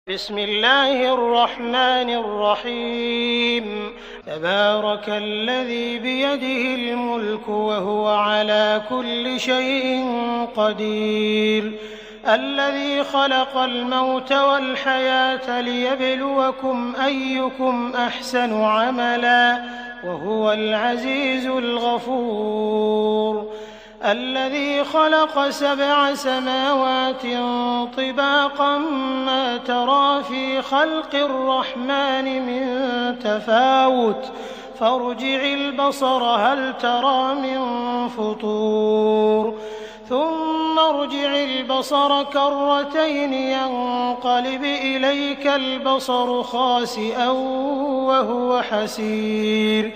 بسم الله الرحمن الرحيم تبارك الذي بيده الملك وهو على كل شيء قدير الذي خلق الموت والحياة ليبلوكم أيكم أحسن عملا وهو العزيز الغفور الذي خلق 7 سماوات طباقا ما ترى في خلق الرحمن من تفاوت فارجع البصر هل ترى من فطور ثم ارجع البصر كرتين ينقلب إليك البصر خاسئا وهو حسير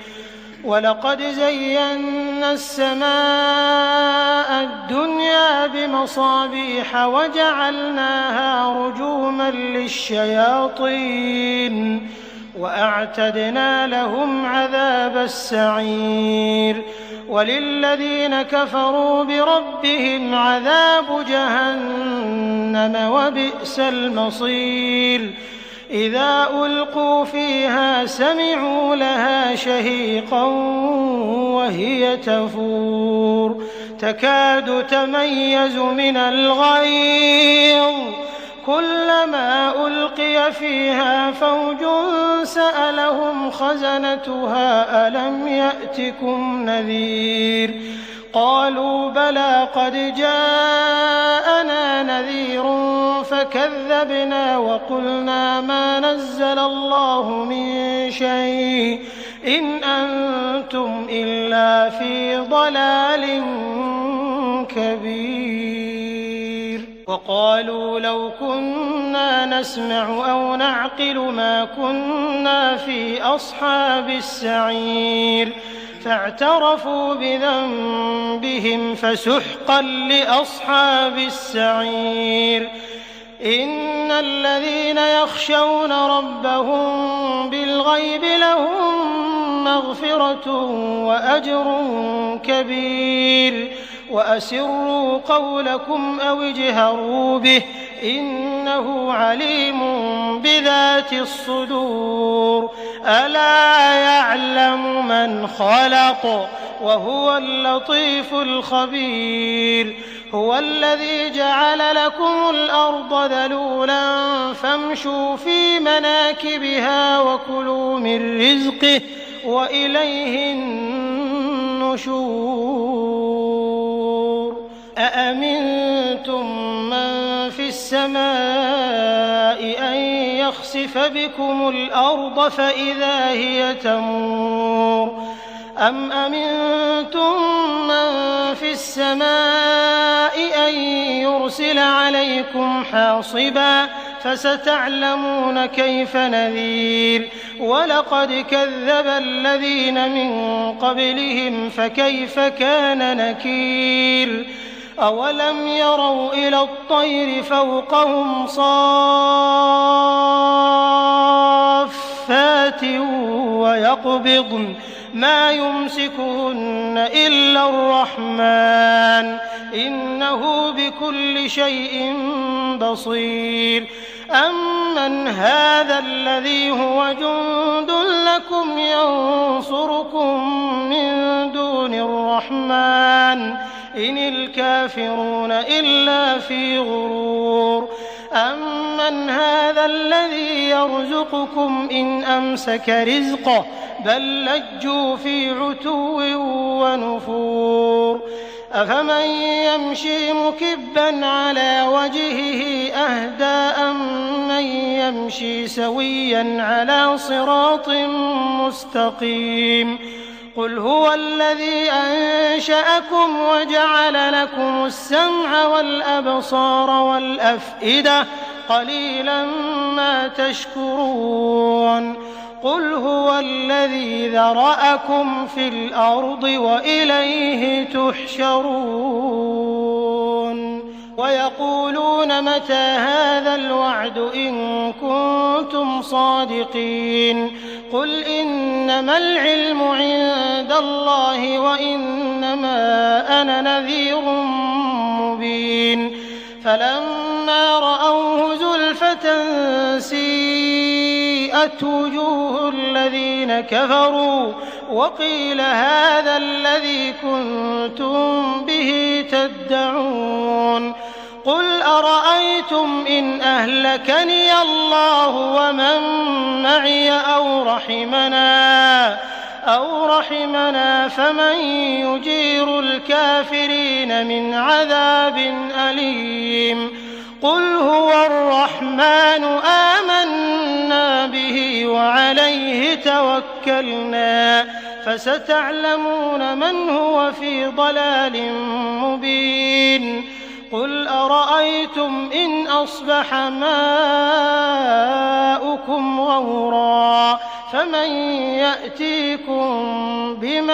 ولقد زينا السماء الدنيا بمصابيح وجعلناها رجوما للشياطين وأعتدنا لهم عذاب السعير وللذين كفروا بربهم عذاب جهنم وبئس المصير إذا ألقوا فيها سمعوا لها شهيقا وهي تفور تكاد تميز من الغيظ كلما ألقي فيها فوج سألهم خزنتها ألم يأتكم نذير قالوا بلى قد جاءنا نذير فكذبنا وقلنا ما نزل الله من شيء إن أنتم إلا في ضلال كبير وقالوا لو كنا نسمع أو نعقل ما كنا في أصحاب السعير فاعترفوا بذنبهم فسحقا لأصحاب السعير إن الذين يخشون ربهم بالغيب لهم مغفرة وأجر كبير وأسروا قولكم أو اجهروا به إنه عليم بذات الصدور ألا يعلم من خلق وهو اللطيف الخبير هو الذي جعل لكم الأرض ذلولا فامشوا في مناكبها وكلوا من رزقه وإليه النشور أأمنتم من في السماء أن يخسف بكم الأرض فإذا هي تمور أم أمنتم من في السماء أن يرسل عليكم حاصبا فستعلمون كيف نذير ولقد كذب الذين من قبلهم فكيف كان نكير أولم يروا إلى الطير فوقهم صافات ويقبضن ما يمسكهن إلا الرحمن إنه بكل شيء بصير أمن هذا الذي هو جند لكم ينصركم من دون الرحمن إن الكافرون إلا في غرور أمن هذا الذي يرزقكم إن أمسك رزقه بل لجوا في عتو ونفور أفمن يمشي مكبا على وجهه أهدى أمن يمشي سويا على صراط مستقيم قل هو الذي أنشأكم وجعل لكم السمع والأبصار والأفئدة قليلا ما تشكرون قل هو الذي ذرأكم في الأرض وإليه تحشرون ويقولون متى هذا الوعد إن كنتم صادقين قل إنما العلم عند الله وإنما أنا نذير مبين فلما رأوه زلفة سيئت وجوه الذين كفروا وقيل هذا الذي كنتم به تدعون قل أرأيتم إن أهلكني الله ومن معي أو رحمنا فمن يجير الكافرين من عذاب أليم قل هو الرحمن آمنا به وعليه توكلنا فستعلمون من هو في ضلال مبين قل أرأيتم إن أصبح ماؤكم غورا فمن يأتيكم بماء